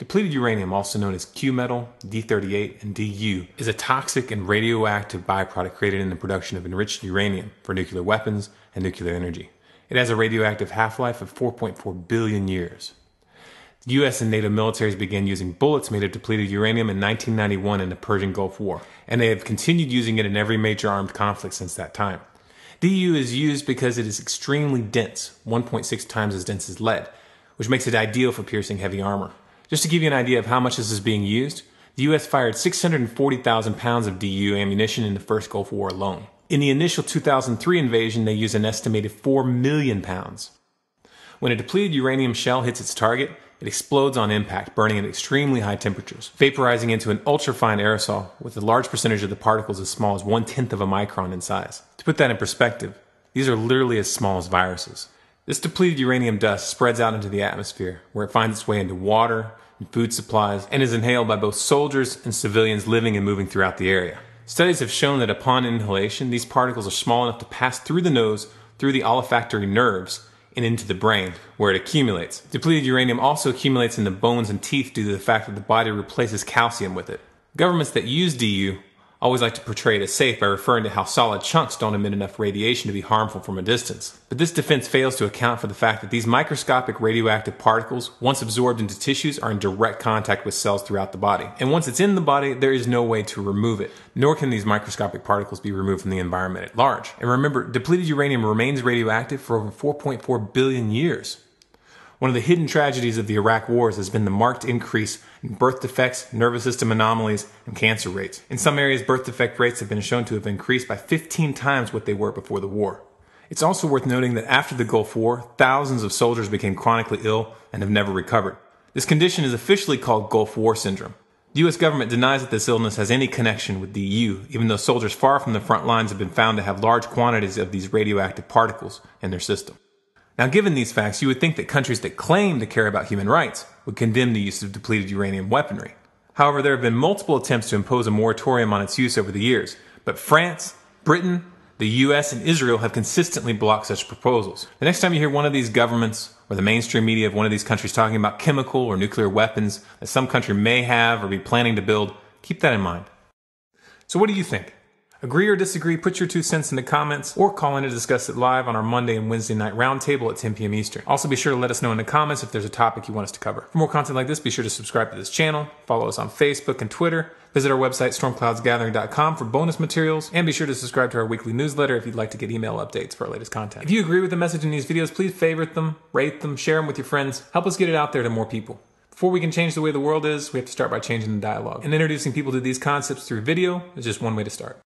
Depleted uranium, also known as Q metal, D38, and Du, is a toxic and radioactive byproduct created in the production of enriched uranium for nuclear weapons and nuclear energy. It has a radioactive half-life of 4.4 billion years. The US and NATO militaries began using bullets made of depleted uranium in 1991 in the Persian Gulf War, and they have continued using it in every major armed conflict since that time. Du is used because it is extremely dense, 1.6 times as dense as lead, which makes it ideal for piercing heavy armor. Just to give you an idea of how much this is being used, the US fired 640,000 pounds of Du ammunition in the first Gulf War alone. In the initial 2003 invasion, they used an estimated 4 million pounds. When a depleted uranium shell hits its target, it explodes on impact, burning at extremely high temperatures, vaporizing into an ultrafine aerosol with a large percentage of the particles as small as 1/10 of a micron in size. To put that in perspective, these are literally as small as viruses. This depleted uranium dust spreads out into the atmosphere, where it finds its way into water and food supplies, and is inhaled by both soldiers and civilians living and moving throughout the area. Studies have shown that upon inhalation, these particles are small enough to pass through the nose, through the olfactory nerves, and into the brain, where it accumulates. Depleted uranium also accumulates in the bones and teeth due to the fact that the body replaces calcium with it. Governments that use Du always like to portray it as safe by referring to how solid chunks don't emit enough radiation to be harmful from a distance. But this defense fails to account for the fact that these microscopic radioactive particles, once absorbed into tissues, are in direct contact with cells throughout the body. And once it's in the body, there is no way to remove it, nor can these microscopic particles be removed from the environment at large. And remember, depleted uranium remains radioactive for over 4.4 billion years. One of the hidden tragedies of the Iraq wars has been the marked increase in birth defects, nervous system anomalies, and cancer rates. In some areas, birth defect rates have been shown to have increased by 15 times what they were before the war. It's also worth noting that after the Gulf War, thousands of soldiers became chronically ill and have never recovered. This condition is officially called Gulf War syndrome. The US government denies that this illness has any connection with Du, even though soldiers far from the front lines have been found to have large quantities of these radioactive particles in their system. Now, given these facts, you would think that countries that claim to care about human rights would condemn the use of depleted uranium weaponry. However, there have been multiple attempts to impose a moratorium on its use over the years, but France, Britain, the US, and Israel have consistently blocked such proposals. The next time you hear one of these governments or the mainstream media of one of these countries talking about chemical or nuclear weapons that some country may have or be planning to build, keep that in mind. So what do you think? Agree or disagree, put your 2 cents in the comments, or call in to discuss it live on our Monday and Wednesday night roundtable at 10 p.m. Eastern. Also, be sure to let us know in the comments if there's a topic you want us to cover. For more content like this, be sure to subscribe to this channel, follow us on Facebook and Twitter, visit our website, stormcloudsgathering.com, for bonus materials, and be sure to subscribe to our weekly newsletter if you'd like to get email updates for our latest content. If you agree with the message in these videos, please favorite them, rate them, share them with your friends. Help us get it out there to more people. Before we can change the way the world is, we have to start by changing the dialogue. And introducing people to these concepts through video is just one way to start.